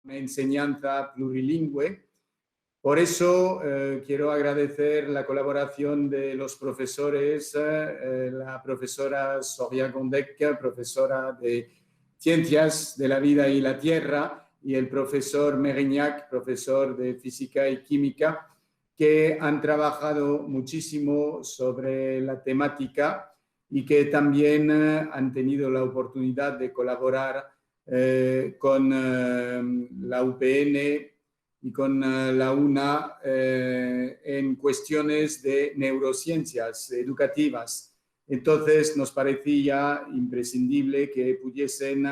una enseñanza plurilingüe. Por eso quiero agradecer la colaboración de los profesores, la profesora Soria Gondek, profesora de Ciencias de la Vida y la Tierra, y el profesor Merignac, profesor de Física y Química, que han trabajado muchísimo sobre la temática y que también han tenido la oportunidad de colaborar con la UPN y con la UNA en cuestiones de neurociencias educativas. Entonces nos parecía imprescindible que pudiesen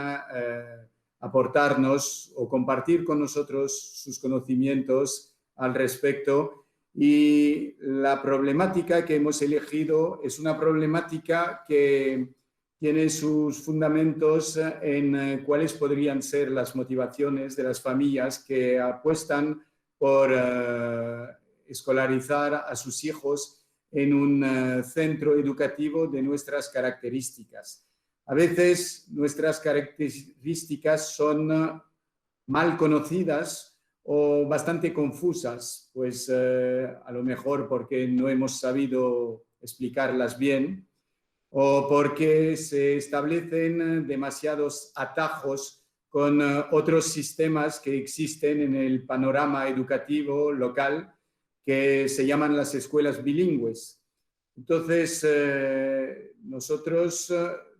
aportarnos o compartir con nosotros sus conocimientos al respecto. Y la problemática que hemos elegido es una problemática que tiene sus fundamentos en cuáles podrían ser las motivaciones de las familias que apuestan por escolarizar a sus hijos en un centro educativo de nuestras características. A veces nuestras características son mal conocidas o bastante confusas, pues a lo mejor porque no hemos sabido explicarlas bien, o porque se establecen demasiados atajos con otros sistemas que existen en el panorama educativo local, que se llaman las escuelas bilingües. Entonces, nosotros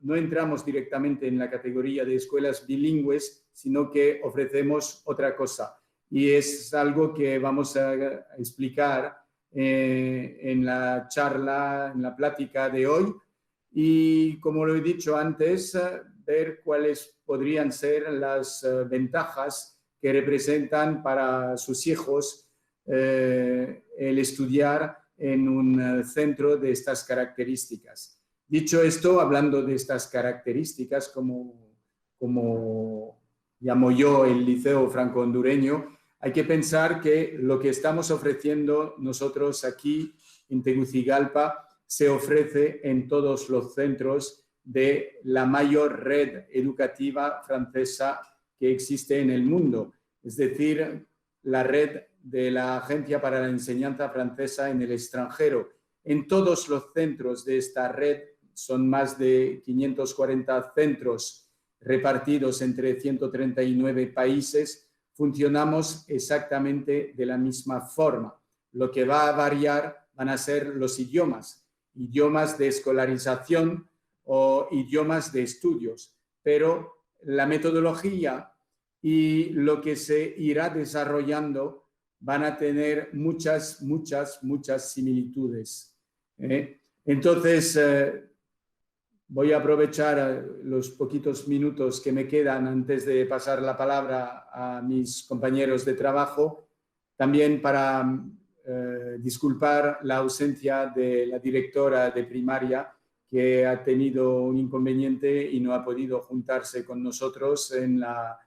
no entramos directamente en la categoría de escuelas bilingües, sino que ofrecemos otra cosa. Y es algo que vamos a explicar en la charla, en la plática de hoy. Y como lo he dicho antes, ver cuáles podrían ser las ventajas que representan para sus hijos el estudiar en un centro de estas características. Dicho esto, hablando de estas características, como llamo yo el Liceo Franco-Hondureño, hay que pensar que lo que estamos ofreciendo nosotros aquí en Tegucigalpa se ofrece en todos los centros de la mayor red educativa francesa que existe en el mundo, es decir, la red de la Agencia para la Enseñanza Francesa en el extranjero. En todos los centros de esta red, son más de 540 centros repartidos entre 139 países, funcionamos exactamente de la misma forma. Lo que va a variar van a ser los idiomas de escolarización o idiomas de estudios, pero la metodología y lo que se irá desarrollando van a tener muchas similitudes. Entonces, voy a aprovechar los poquitos minutos que me quedan antes de pasar la palabra a mis compañeros de trabajo, también para disculpar la ausencia de la directora de primaria, que ha tenido un inconveniente y no ha podido juntarse con nosotros en la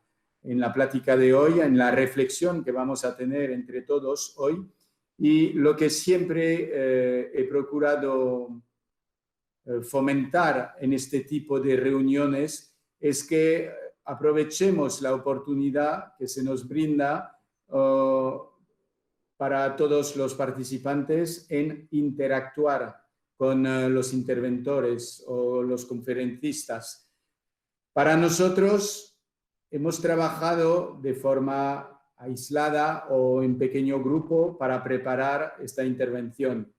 plática de hoy, en la reflexión que vamos a tener entre todos hoy. Y lo que siempre he procurado fomentar en este tipo de reuniones es que aprovechemos la oportunidad que se nos brinda para todos los participantes en interactuar con los interventores o los conferencistas. Para nosotros hemos trabajado de forma aislada o en pequeño grupo para preparar esta intervención.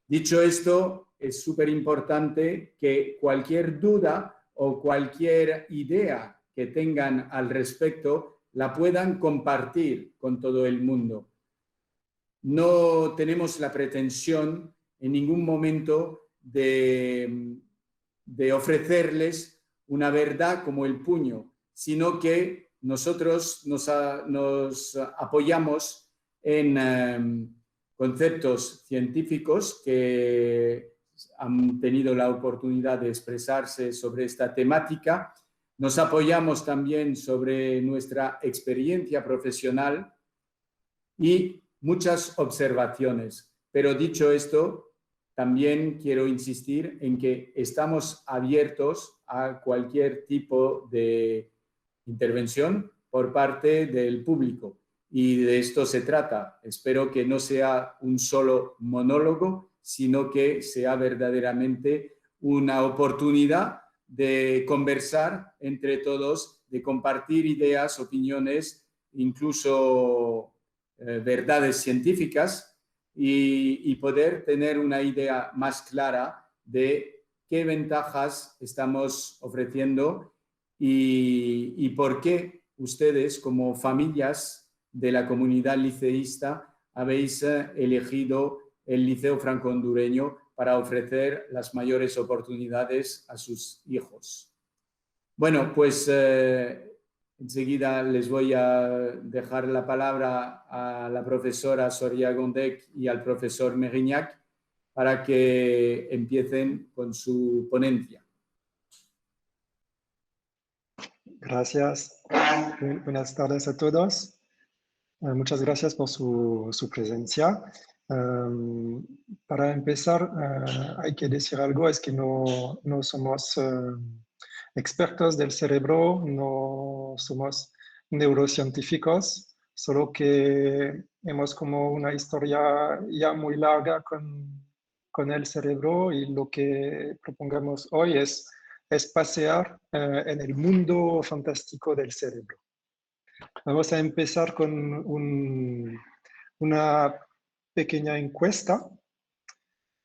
Dicho esto, es súper importante que cualquier duda o cualquier idea que tengan al respecto la puedan compartir con todo el mundo. No tenemos la pretensión en ningún momento de ofrecerles una verdad como el puño, sino que nosotros nos apoyamos en conceptos científicos que han tenido la oportunidad de expresarse sobre esta temática. Nos apoyamos también sobre nuestra experiencia profesional y muchas observaciones. Pero dicho esto, también quiero insistir en que estamos abiertos a cualquier tipo de intervención por parte del público. Y de esto se trata. Espero que no sea un solo monólogo, sino que sea verdaderamente una oportunidad de conversar entre todos, de compartir ideas, opiniones, incluso verdades científicas y poder tener una idea más clara de qué ventajas estamos ofreciendo y por qué ustedes como familias de la comunidad liceísta habéis elegido el Liceo Franco-Hondureño para ofrecer las mayores oportunidades a sus hijos. Bueno, pues enseguida les voy a dejar la palabra a la profesora Soria Gondek y al profesor Mérignac para que empiecen con su ponencia. Gracias. Buenas tardes a todos. Muchas gracias por su presencia. Para empezar, hay que decir algo, es que no somos expertos del cerebro, no somos neurocientíficos, solo que hemos como una historia ya muy larga con el cerebro y lo que propongamos hoy es pasear en el mundo fantástico del cerebro. Vamos a empezar con una pequeña encuesta.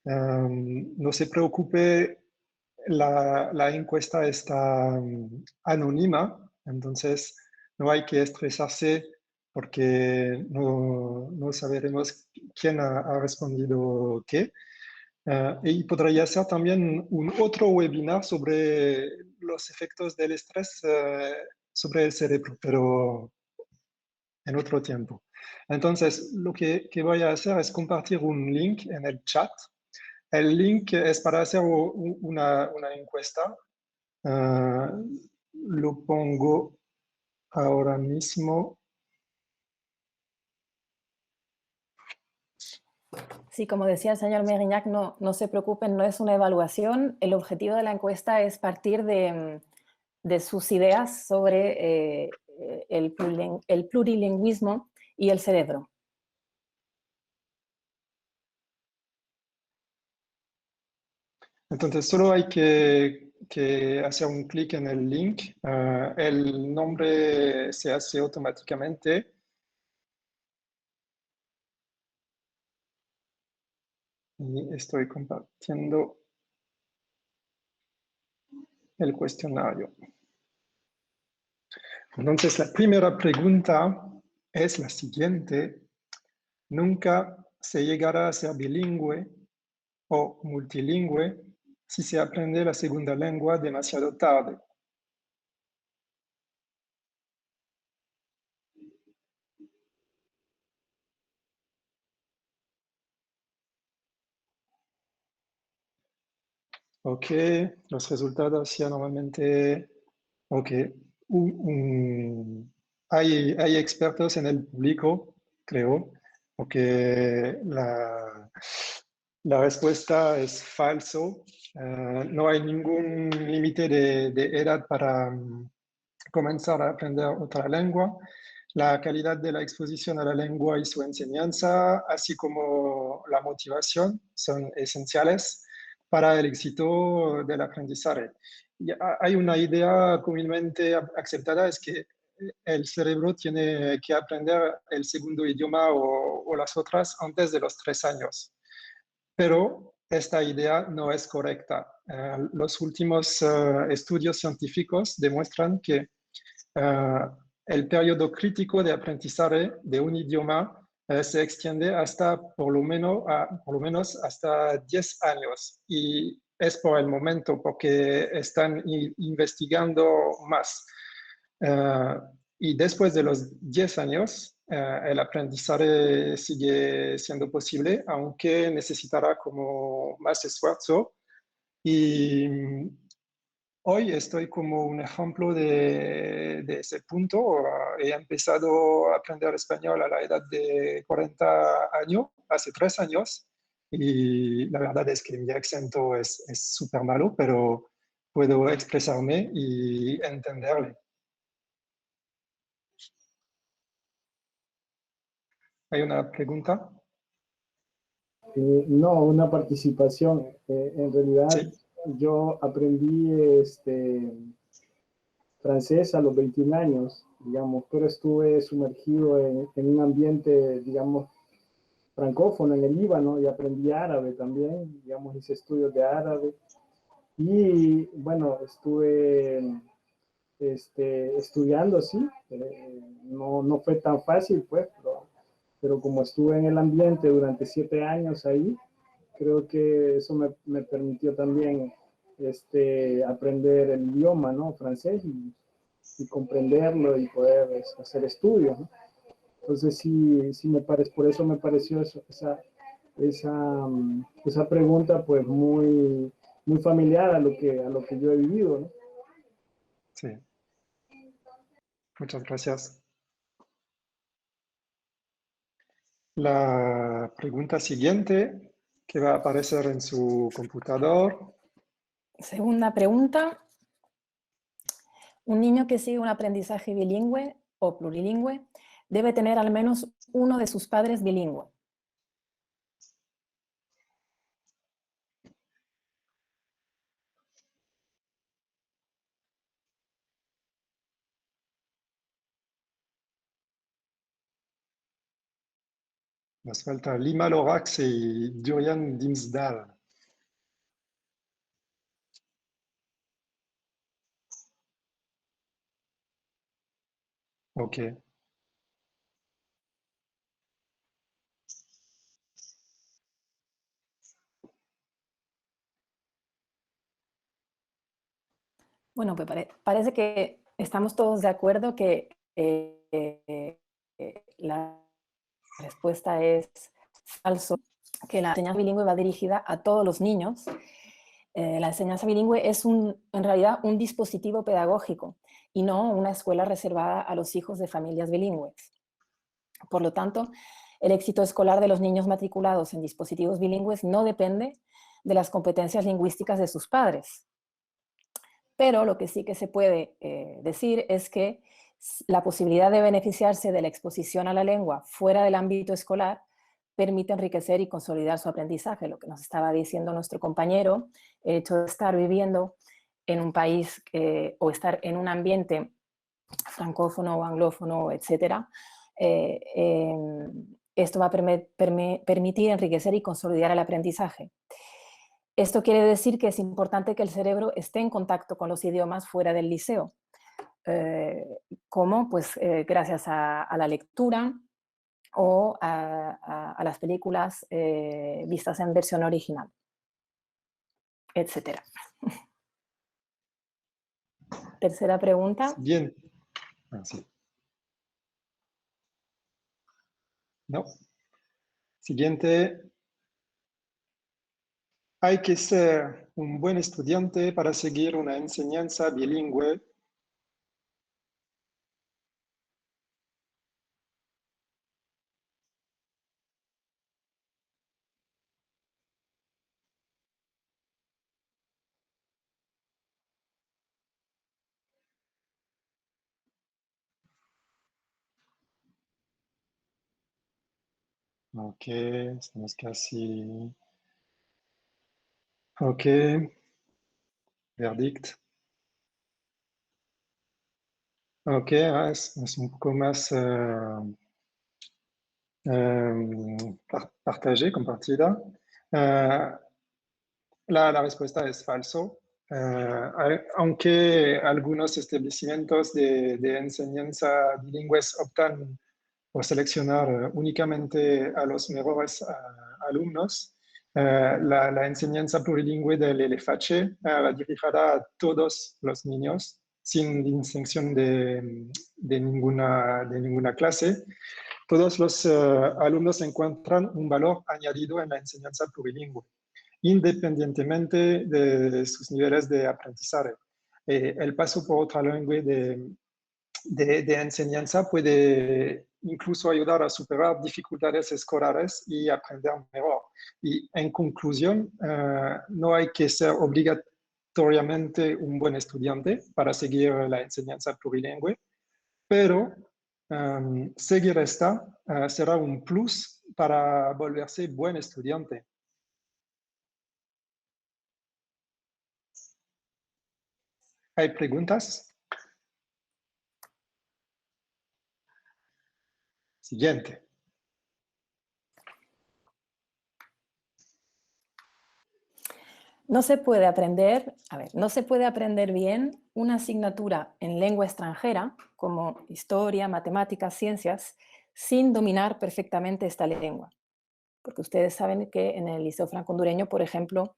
No se preocupe, la encuesta está anónima, entonces no hay que estresarse porque no sabremos quién ha respondido qué. Y podría ser también un otro webinar sobre los efectos del estrés sobre el cerebro, pero en otro tiempo. Entonces, lo que voy a hacer es compartir un link en el chat. El link es para hacer una encuesta. Lo pongo ahora mismo. Sí, como decía el señor Mérignac, no se preocupen, no es una evaluación. El objetivo de la encuesta es partir de sus ideas sobre el plurilingüismo y el cerebro. Entonces, solo hay que hacer un clic en el link. El nombre se hace automáticamente. Y estoy compartiendo el cuestionario. Entonces, la primera pregunta es la siguiente. ¿Nunca se llegará a ser bilingüe o multilingüe si se aprende la segunda lengua demasiado tarde? Ok, los resultados ya normalmente... Ok, hay expertos en el público, creo, porque la respuesta es falso. No hay ningún límite de edad para comenzar a aprender otra lengua. La calidad de la exposición a la lengua y su enseñanza, así como la motivación, son esenciales para el éxito del aprendizaje. Y hay una idea comúnmente aceptada, es que el cerebro tiene que aprender el segundo idioma o las otras antes de los 3 años. Pero esta idea no es correcta. Los últimos estudios científicos demuestran que el periodo crítico de aprendizaje de un idioma se extiende hasta por lo menos hasta 10 años. Y es por el momento, porque están investigando más. Y después de los 10 años, el aprendizaje sigue siendo posible, aunque necesitará como más esfuerzo. Y hoy estoy como un ejemplo de ese punto. He empezado a aprender español a la edad de 40 años, hace 3 años, y la verdad es que mi acento es súper malo, pero puedo expresarme y entenderle. ¿Hay una pregunta? No, una participación. En realidad, Sí. yo aprendí francés a los 21 años, digamos, pero estuve sumergido en un ambiente, digamos, francófono en el Líbano y aprendí árabe también, digamos, hice estudios de árabe. Y bueno, estuve estudiando, sí, no fue tan fácil, pues, pero como estuve en el ambiente durante 7 años ahí, creo que eso me permitió también aprender el idioma, ¿no? Francés y comprenderlo y poder hacer estudios, ¿no? Entonces sí por eso me pareció esa pregunta pues muy familiar a lo que yo he vivido, ¿no? Sí. Muchas gracias. La pregunta siguiente que va a aparecer en su computador. Segunda pregunta. Un niño que sigue un aprendizaje bilingüe o plurilingüe debe tener al menos uno de sus padres bilingüe. Nos falta Lima Lorax y Durian Dimsdal. Ok. Bueno, pues parece que estamos todos de acuerdo que la respuesta es falso, que la enseñanza bilingüe va dirigida a todos los niños. La enseñanza bilingüe es en realidad un dispositivo pedagógico y no una escuela reservada a los hijos de familias bilingües. Por lo tanto, el éxito escolar de los niños matriculados en dispositivos bilingües no depende de las competencias lingüísticas de sus padres. Pero lo que sí que se puede decir es que la posibilidad de beneficiarse de la exposición a la lengua fuera del ámbito escolar permite enriquecer y consolidar su aprendizaje. Lo que nos estaba diciendo nuestro compañero, el hecho de estar viviendo en un país o estar en un ambiente francófono o anglófono, etcétera, esto va a permitir enriquecer y consolidar el aprendizaje. Esto quiere decir que es importante que el cerebro esté en contacto con los idiomas fuera del liceo, como pues gracias a la lectura o a las películas vistas en versión original, etc. Tercera pregunta. Bien. Ah, sí. No. Siguiente. Hay que ser un buen estudiante para seguir una enseñanza bilingüe. Ok, estamos casi. Ok. Verdict. Ok, es un poco más partagé, compartida. La respuesta es falso. Aunque algunos establecimientos de enseñanza bilingües optan por seleccionar únicamente a los mejores alumnos, la enseñanza plurilingüe del LFH va dirigida a todos los niños sin distinción de ninguna clase. Todos los alumnos encuentran un valor añadido en la enseñanza plurilingüe, independientemente de sus niveles de aprendizaje. El paso por otra lengua de enseñanza puede incluso ayudar a superar dificultades escolares y aprender mejor. Y en conclusión, no hay que ser obligatoriamente un buen estudiante para seguir la enseñanza plurilingüe, pero seguir esta será un plus para volverse buen estudiante. ¿Hay preguntas? Siguiente. No se puede aprender, no se puede aprender bien una asignatura en lengua extranjera, como historia, matemáticas, ciencias, sin dominar perfectamente esta lengua. Porque ustedes saben que en el Liceo Franco-Hondureño, por ejemplo,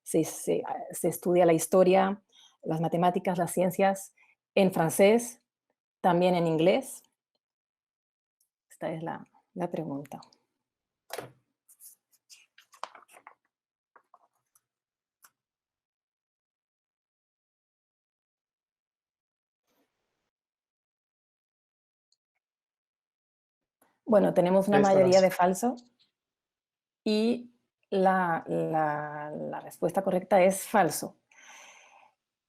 se estudia la historia, las matemáticas, las ciencias en francés, también en inglés. Esta es la pregunta. Bueno, tenemos una mayoría de falso y la respuesta correcta es falso.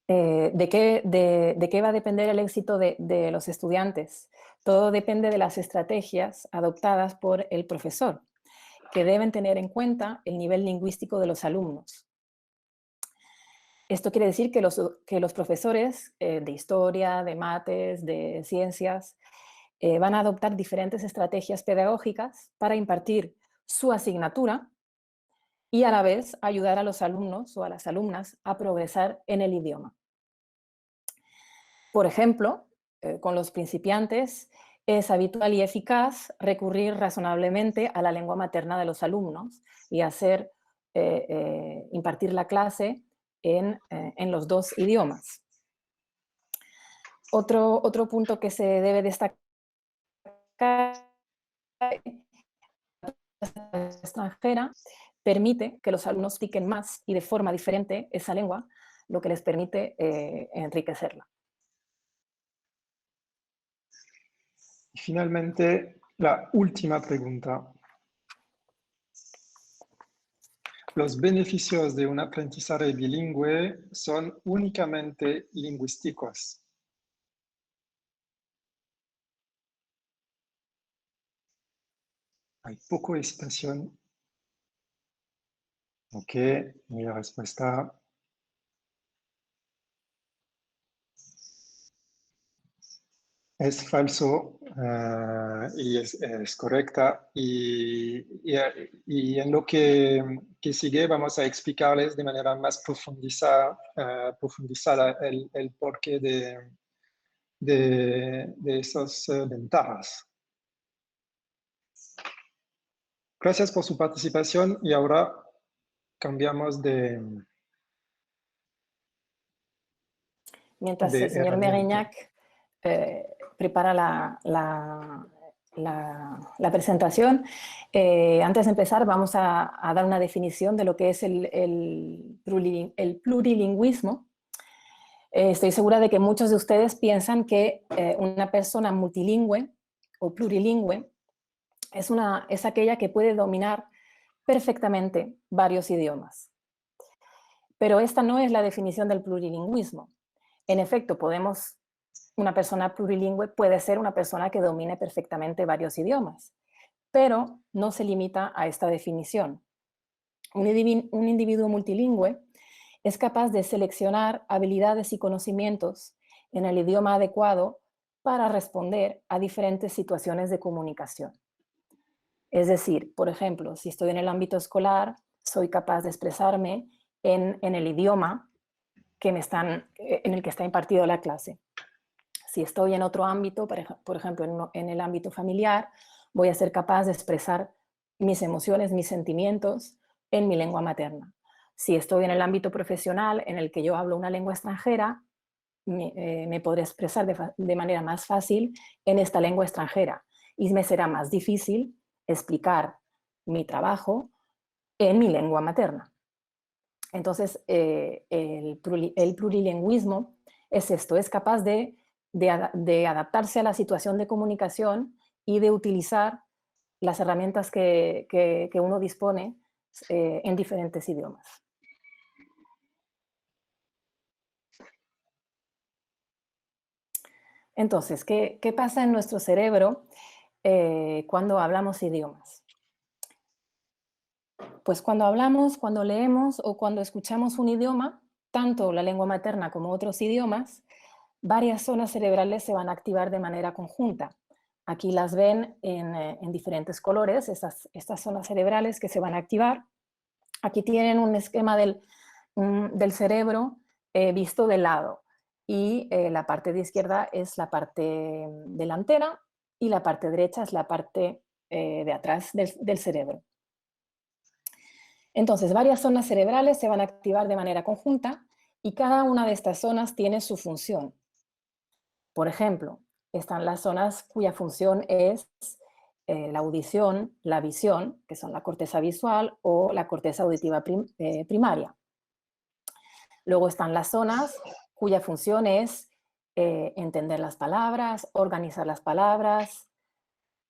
¿De qué va a depender el éxito de los estudiantes? Todo depende de las estrategias adoptadas por el profesor, que deben tener en cuenta el nivel lingüístico de los alumnos. Esto quiere decir que los profesores de historia, de mates, de ciencias, van a adoptar diferentes estrategias pedagógicas para impartir su asignatura y a la vez ayudar a los alumnos o a las alumnas a progresar en el idioma. Por ejemplo, con los principiantes es habitual y eficaz recurrir razonablemente a la lengua materna de los alumnos y impartir la clase en los dos idiomas. Otro punto que se debe destacar extranjera permite que los alumnos practiquen más y de forma diferente esa lengua, lo que les permite enriquecerla. Y finalmente, la última pregunta. ¿Los beneficios de un aprendizaje bilingüe son únicamente lingüísticos? Hay poco hesitación. Ok, y la respuesta es falso y es correcta. Y en lo que sigue vamos a explicarles de manera más profundizada el porqué de esas ventajas. Gracias por su participación y ahora cambiamos de... Mientras el señor Mérignac prepara la presentación, antes de empezar vamos a dar una definición de lo que es el plurilingüismo. Estoy segura de que muchos de ustedes piensan que una persona multilingüe o plurilingüe es aquella que puede dominar perfectamente varios idiomas. Pero esta no es la definición del plurilingüismo. En efecto, una persona plurilingüe puede ser una persona que domine perfectamente varios idiomas, pero no se limita a esta definición. Un individuo multilingüe es capaz de seleccionar habilidades y conocimientos en el idioma adecuado para responder a diferentes situaciones de comunicación. Es decir, por ejemplo, si estoy en el ámbito escolar, soy capaz de expresarme en el idioma en el que está impartido la clase. Si estoy en otro ámbito, por ejemplo, en el ámbito familiar, voy a ser capaz de expresar mis emociones, mis sentimientos en mi lengua materna. Si estoy en el ámbito profesional en el que yo hablo una lengua extranjera, me podré expresar de manera más fácil en esta lengua extranjera y me será más difícil explicar mi trabajo en mi lengua materna. Entonces, el plurilingüismo es esto, es capaz de adaptarse a la situación de comunicación y de utilizar las herramientas que uno dispone en diferentes idiomas. Entonces, ¿qué pasa en nuestro cerebro cuando hablamos idiomas? Pues cuando hablamos, cuando leemos o cuando escuchamos un idioma, tanto la lengua materna como otros idiomas, varias zonas cerebrales se van a activar de manera conjunta. Aquí las ven en diferentes colores, estas zonas cerebrales que se van a activar. Aquí tienen un esquema del cerebro visto de lado. Y la parte de izquierda es la parte delantera y la parte derecha es la parte de atrás del cerebro. Entonces, varias zonas cerebrales se van a activar de manera conjunta y cada una de estas zonas tiene su función. Por ejemplo, están las zonas cuya función es la audición, la visión, que son la corteza visual o la corteza auditiva primaria. Luego están las zonas cuya función es entender las palabras, organizar las palabras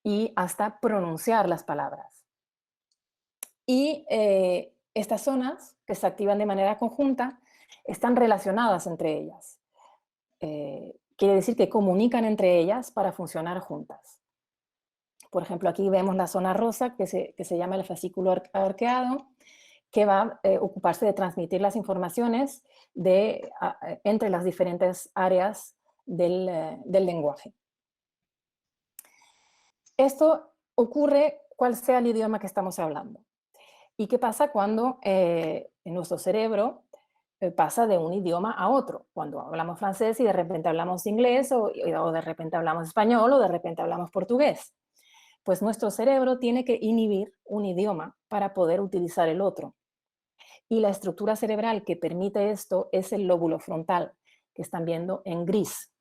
y hasta pronunciar las palabras. Y estas zonas que se activan de manera conjunta están relacionadas entre ellas. Quiere decir que comunican entre ellas para funcionar juntas. Por ejemplo, aquí vemos la zona rosa que se llama el fascículo arqueado, que va a ocuparse de transmitir las informaciones entre las diferentes áreas del lenguaje. Esto ocurre cual sea el idioma que estamos hablando. ¿Y qué pasa cuando en nuestro cerebro pasa de un idioma a otro? Cuando hablamos francés y de repente hablamos inglés, o de repente hablamos español, o de repente hablamos portugués. Pues nuestro cerebro tiene que inhibir un idioma para poder utilizar el otro. Y la estructura cerebral que permite esto es el lóbulo frontal, que están viendo en gris.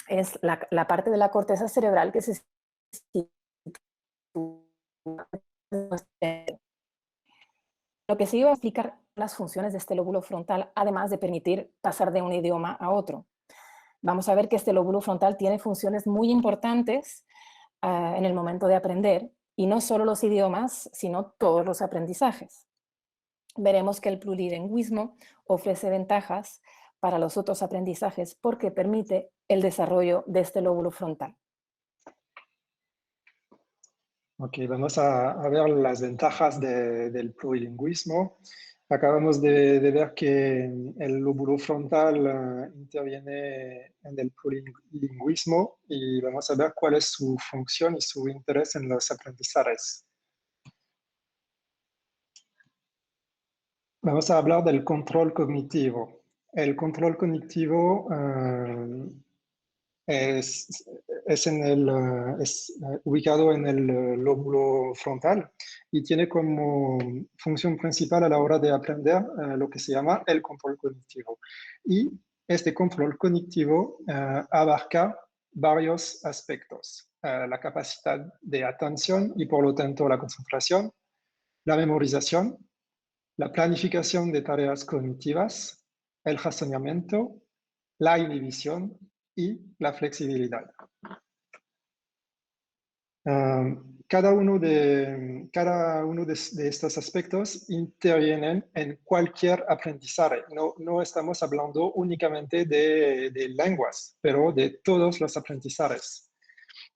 Es la parte de la corteza cerebral que se sitúa. Lo que sí iba a explicar las funciones de este lóbulo frontal, además de permitir pasar de un idioma a otro. Vamos a ver que este lóbulo frontal tiene funciones muy importantes en el momento de aprender, y no solo los idiomas, sino todos los aprendizajes. Veremos que el plurilingüismo ofrece ventajas para los otros aprendizajes porque permite el desarrollo de este lóbulo frontal. Ok, vamos a ver las ventajas del plurilingüismo. Acabamos de ver que el lóbulo frontal interviene en el plurilingüismo y vamos a ver cuál es su función y su interés en los aprendizajes. Vamos a hablar del control cognitivo. El control cognitivo es ubicado en el lóbulo frontal y tiene como función principal a la hora de aprender lo que se llama el control cognitivo. Y este control cognitivo abarca varios aspectos: la capacidad de atención y por lo tanto la concentración, la memorización, la planificación de tareas cognitivas, el razonamiento, la inhibición y la flexibilidad. Cada uno de estos aspectos intervienen en cualquier aprendizaje. No estamos hablando únicamente de lenguas, pero de todos los aprendizajes.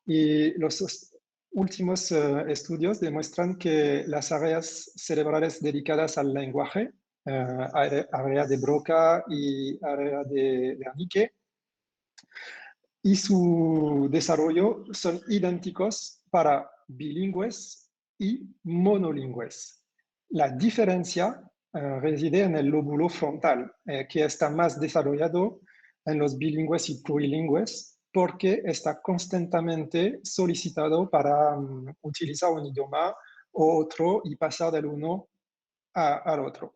Y los últimos estudios demuestran que las áreas cerebrales dedicadas al lenguaje, área de Broca y área de Wernicke, y su desarrollo son idénticos para bilingües y monolingües. La diferencia reside en el lóbulo frontal, que está más desarrollado en los bilingües y plurilingües, porque está constantemente solicitado para utilizar un idioma o otro y pasar del uno al otro.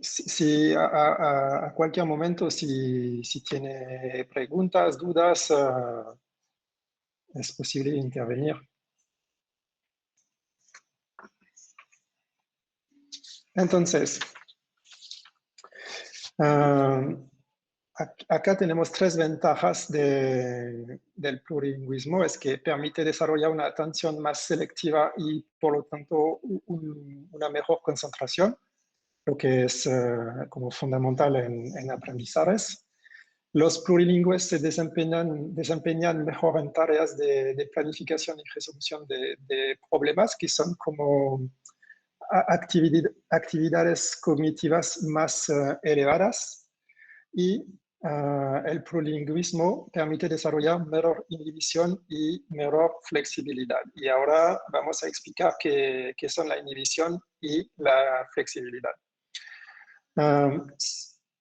Si a cualquier momento, si tiene preguntas, dudas, es posible intervenir. Entonces, acá tenemos tres ventajas del plurilingüismo. Es que permite desarrollar una atención más selectiva y, por lo tanto, una mejor concentración, lo que es como fundamental en aprendizajes. Los plurilingües se desempeñan mejor en tareas de planificación y resolución de problemas que son como actividades cognitivas más elevadas, y el plurilingüismo permite desarrollar menor inhibición y menor flexibilidad. Y ahora vamos a explicar qué son la inhibición y la flexibilidad.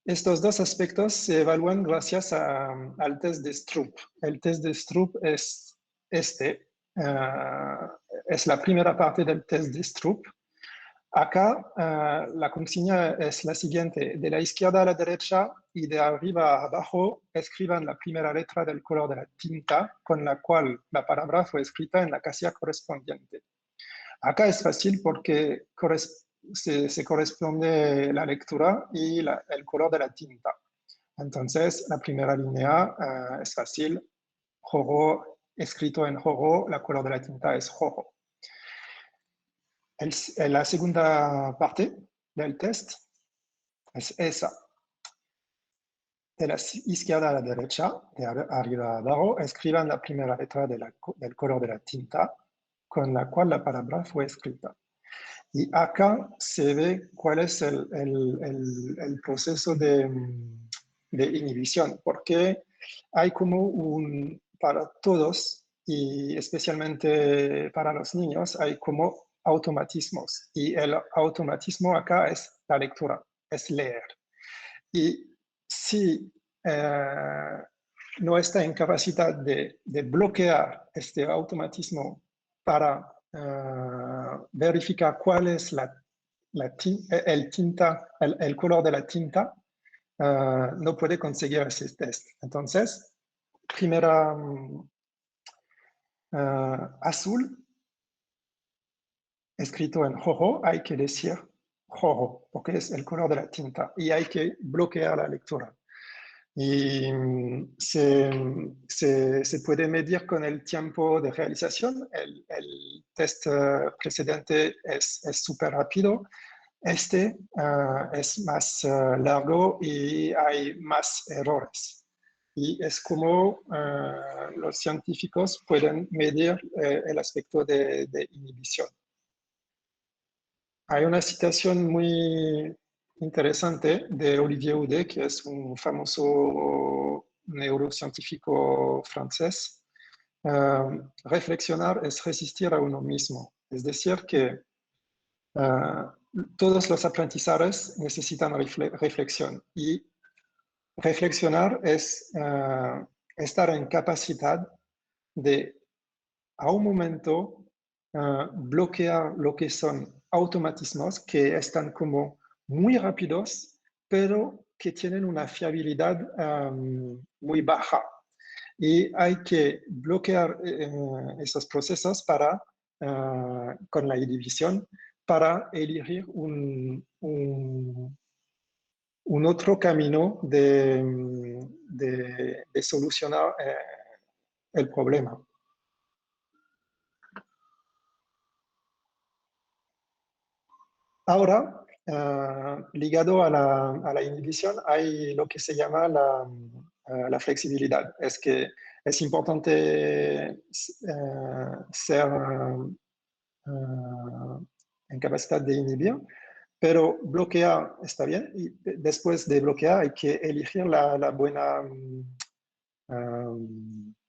Estos dos aspectos se evalúan gracias al test de Stroop. El test de Stroop es es la primera parte del test de Stroop. Acá la consigna es la siguiente: de la izquierda a la derecha y de arriba a abajo escriban la primera letra del color de la tinta con la cual la palabra fue escrita en la casilla correspondiente. Acá es fácil porque se corresponde la lectura y el color de la tinta. Entonces, la primera línea es fácil: rojo, escrito en rojo, el color de la tinta es rojo. La segunda parte del test es esa. De la izquierda a la derecha, de arriba a abajo, escriban la primera letra del color de la tinta con la cual la palabra fue escrita. Y acá se ve cuál es el proceso de inhibición, porque hay como para todos, y especialmente para los niños, hay como automatismos. Y el automatismo acá es la lectura, es leer. Y si no está en capacidad de bloquear este automatismo para verificar cuál es el color de la tinta, no puede conseguir ese test. Entonces, primera azul, escrito en rojo, hay que decir rojo, porque es el color de la tinta, y hay que bloquear la lectura. Y se puede medir con el tiempo de realización. El test precedente es súper rápido. Este es más largo y hay más errores. Y es como los científicos pueden medir el aspecto de inhibición. Hay una citación muy interesante de Olivier Houdet, que es un famoso neurocientífico francés. Reflexionar es resistir a uno mismo. Es decir, que todos los aprendizajes necesitan reflexión, y reflexionar es estar en capacidad de, a un momento, bloquear lo que son automatismos que están como muy rápidos, pero que tienen una fiabilidad muy baja. Y hay que bloquear esos procesos con la inhibición, para elegir un otro camino de solucionar el problema. Ahora, ligado a la inhibición, hay lo que se llama la flexibilidad. Es que es importante ser en capacidad de inhibir, pero bloquear está bien, y después de bloquear hay que elegir la buena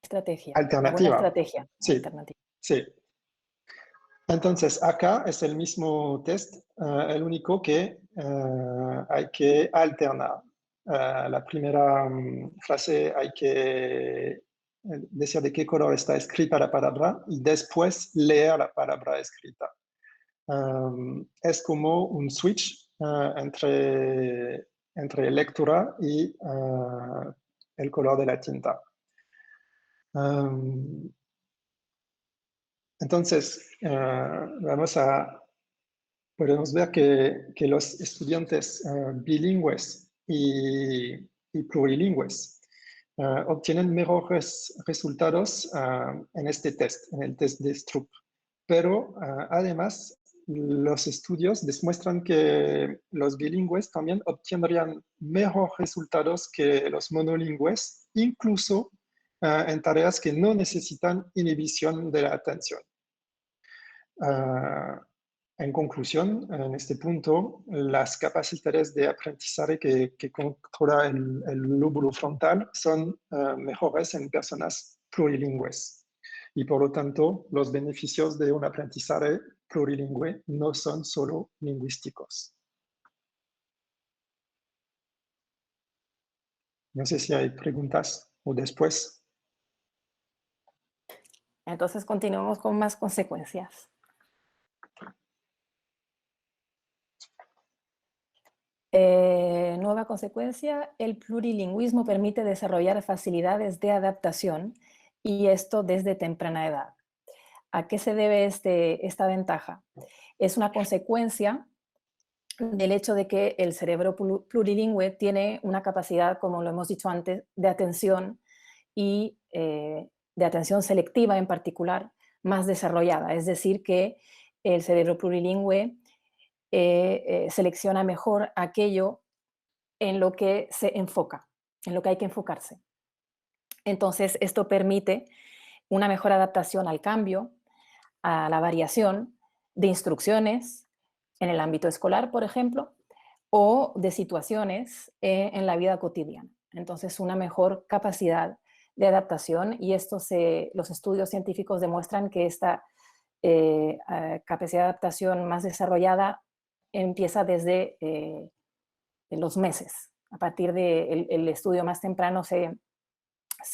Estrategia. alternativa. Una buena estrategia. Sí, Alternativa. sí. Entonces, acá es el mismo test, el único que hay que alternar. La primera frase hay que decir de qué color está escrita la palabra y después leer la palabra escrita. Es como un switch entre lectura y el color de la tinta. Entonces, podemos ver que los estudiantes bilingües y plurilingües obtienen mejores resultados en este test, en el test de Stroop. Pero además, los estudios demuestran que los bilingües también obtendrían mejores resultados que los monolingües, incluso en tareas que no necesitan inhibición de la atención. En conclusión, en este punto, las capacidades de aprendizaje que controla el lóbulo frontal son mejores en personas plurilingües. Y por lo tanto, los beneficios de un aprendizaje plurilingüe no son solo lingüísticos. No sé si hay preguntas o después. Entonces continuamos con más consecuencias. Nueva consecuencia, el plurilingüismo permite desarrollar facilidades de adaptación y esto desde temprana edad. ¿A qué se debe esta ventaja? Es una consecuencia del hecho de que el cerebro plurilingüe tiene una capacidad, como lo hemos dicho antes, de atención y de atención selectiva en particular, más desarrollada. Es decir, que el cerebro plurilingüe selecciona mejor aquello en lo que se enfoca, en lo que hay que enfocarse. Entonces, esto permite una mejor adaptación al cambio, a la variación de instrucciones en el ámbito escolar, por ejemplo, o de situaciones en la vida cotidiana. Entonces, una mejor capacidad de adaptación, y los estudios científicos demuestran que esta capacidad de adaptación más desarrollada empieza desde los meses. A partir del estudio más temprano se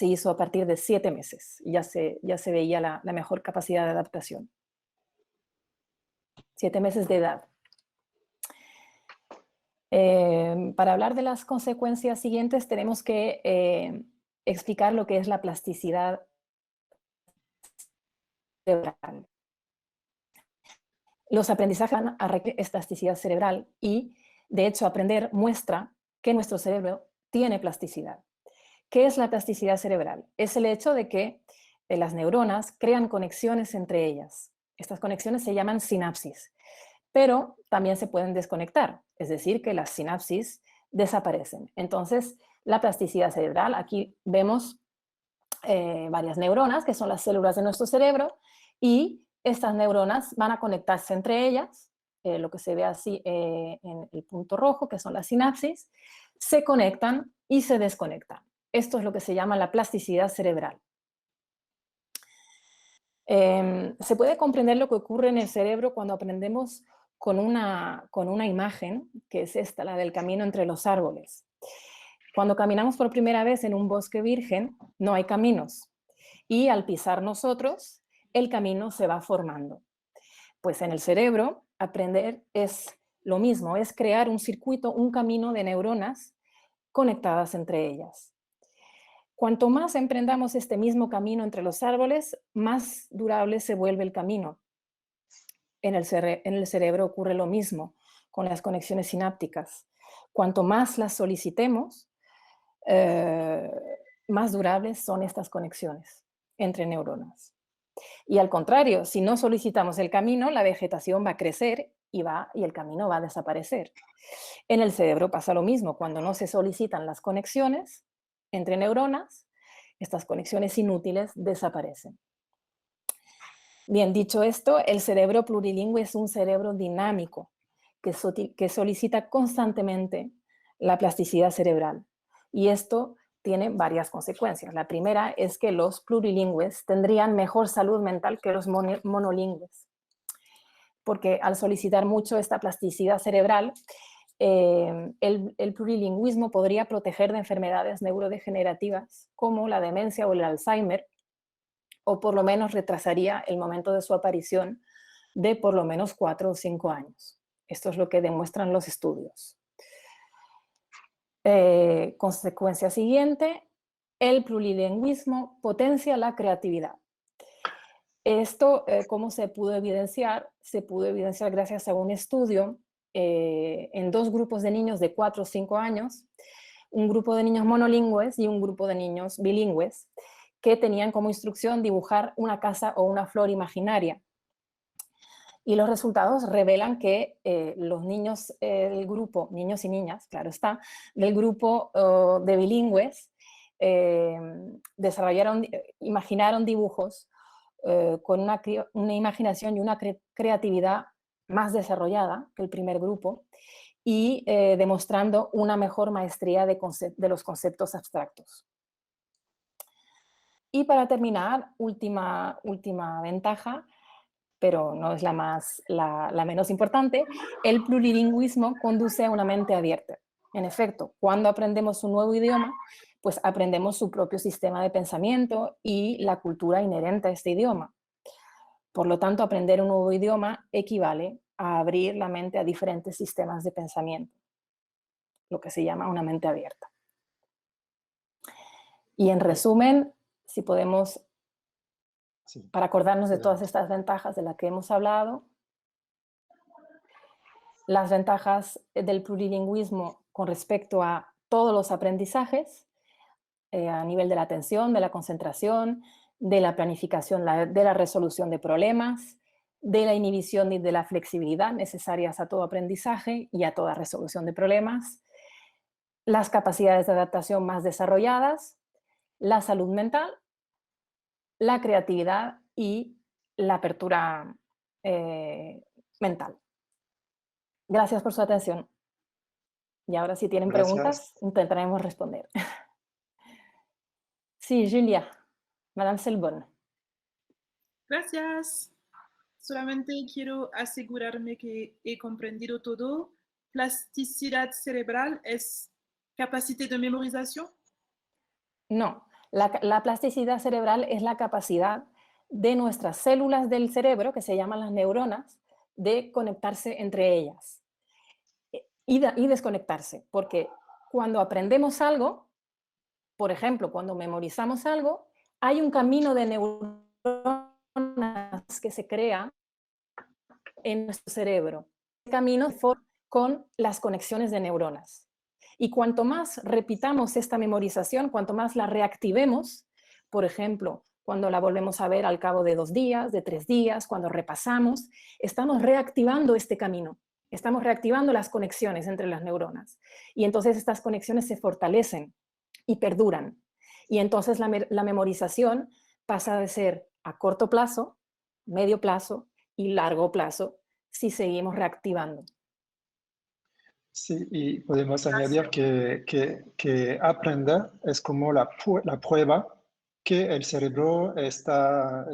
hizo a partir de 7 meses. Y ya se veía la mejor capacidad de adaptación. 7 meses de edad. Para hablar de las consecuencias siguientes tenemos que explicar lo que es la plasticidad cerebral. Los aprendizajes van a requerir plasticidad cerebral y, de hecho, aprender muestra que nuestro cerebro tiene plasticidad. ¿Qué es la plasticidad cerebral? Es el hecho de que las neuronas crean conexiones entre ellas. Estas conexiones se llaman sinapsis, pero también se pueden desconectar, es decir, que las sinapsis desaparecen. Entonces, la plasticidad cerebral, aquí vemos varias neuronas, que son las células de nuestro cerebro, y estas neuronas van a conectarse entre ellas, lo que se ve así en el punto rojo, que son las sinapsis, se conectan y se desconectan. Esto es lo que se llama la plasticidad cerebral. Se puede comprender lo que ocurre en el cerebro cuando aprendemos con una imagen, que es esta, la del camino entre los árboles. Cuando caminamos por primera vez en un bosque virgen, no hay caminos. Y al pisar nosotros, el camino se va formando. Pues en el cerebro, aprender es lo mismo, es crear un circuito, un camino de neuronas conectadas entre ellas. Cuanto más emprendamos este mismo camino entre los árboles, más durable se vuelve el camino. En el cerebro ocurre lo mismo con las conexiones sinápticas. Cuanto más las solicitemos, más durables son estas conexiones entre neuronas. Y al contrario, si no solicitamos el camino, la vegetación va a crecer y el camino va a desaparecer. En el cerebro pasa lo mismo. Cuando no se solicitan las conexiones entre neuronas, estas conexiones inútiles desaparecen. Bien, dicho esto, el cerebro plurilingüe es un cerebro dinámico que solicita constantemente la plasticidad cerebral. Y esto tiene varias consecuencias. La primera es que los plurilingües tendrían mejor salud mental que los monolingües, porque al solicitar mucho esta plasticidad cerebral, el plurilingüismo podría proteger de enfermedades neurodegenerativas como la demencia o el Alzheimer, o por lo menos retrasaría el momento de su aparición de por lo menos 4 o 5 años. Esto es lo que demuestran los estudios. Consecuencia siguiente, el plurilingüismo potencia la creatividad. Esto, ¿cómo se pudo evidenciar? Se pudo evidenciar gracias a un estudio en 2 grupos de niños de 4 o 5 años, un grupo de niños monolingües y un grupo de niños bilingües, que tenían como instrucción dibujar una casa o una flor imaginaria. Y los resultados revelan que los niños del grupo, niños y niñas, claro está, del grupo de bilingües, imaginaron dibujos con una imaginación y una creatividad más desarrollada que el primer grupo y demostrando una mejor maestría de los conceptos abstractos. Y para terminar, última ventaja, pero no es la menos importante, el plurilingüismo conduce a una mente abierta. En efecto, cuando aprendemos un nuevo idioma, pues aprendemos su propio sistema de pensamiento y la cultura inherente a este idioma. Por lo tanto, aprender un nuevo idioma equivale a abrir la mente a diferentes sistemas de pensamiento, lo que se llama una mente abierta. Y en resumen, si podemos, para acordarnos de todas estas ventajas de las que hemos hablado, las ventajas del plurilingüismo con respecto a todos los aprendizajes, a nivel de la atención, de la concentración, de la planificación, de la resolución de problemas, de la inhibición y de la flexibilidad necesarias a todo aprendizaje y a toda resolución de problemas, las capacidades de adaptación más desarrolladas, la salud mental, la creatividad y la apertura mental. Gracias por su atención. Y ahora, si tienen preguntas, intentaremos responder. Sí, Julia, Madame Selbonne. Gracias. Solamente quiero asegurarme que he comprendido todo. ¿Plasticidad cerebral es capacidad de memorización? No, la plasticidad cerebral es la capacidad de nuestras células del cerebro, que se llaman las neuronas, de conectarse entre ellas y desconectarse, porque cuando aprendemos algo, por ejemplo, cuando memorizamos algo, hay un camino de neuronas que se crea en nuestro cerebro. El camino con las conexiones de neuronas. Y cuanto más repitamos esta memorización, cuanto más la reactivemos, por ejemplo, cuando la volvemos a ver al cabo de 2 días, de 3 días, cuando repasamos, estamos reactivando este camino. Estamos reactivando las conexiones entre las neuronas. Y entonces estas conexiones se fortalecen y perduran. Y entonces la memorización pasa de ser a corto plazo, medio plazo y largo plazo si seguimos reactivando. Sí, y podemos añadir que aprender es como la prueba que el cerebro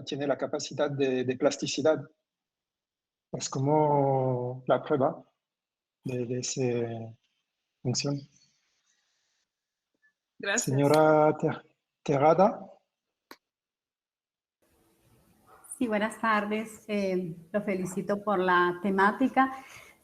tiene la capacidad de plasticidad. Es como la prueba de esa función. Gracias. Señora Terrada. Sí, buenas tardes. Lo felicito por la temática.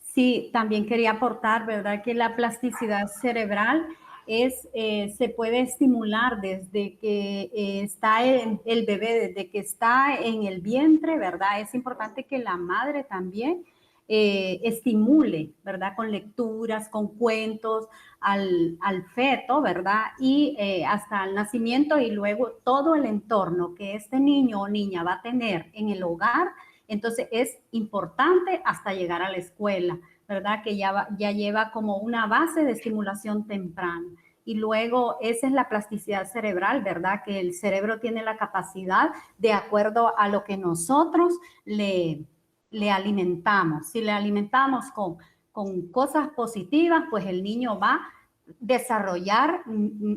Sí, también quería aportar, ¿verdad?, que la plasticidad cerebral se puede estimular desde que está el bebé, desde que está en el vientre, ¿verdad? Es importante que la madre también estimule, ¿verdad?, con lecturas, con cuentos al feto, ¿verdad? Y hasta el nacimiento y luego todo el entorno que este niño o niña va a tener en el hogar. Entonces es importante hasta llegar a la escuela, ¿verdad? Que ya lleva como una base de estimulación temprana. Y luego esa es la plasticidad cerebral, ¿verdad? Que el cerebro tiene la capacidad de acuerdo a lo que nosotros le alimentamos. Si le alimentamos con cosas positivas, pues el niño va a desarrollar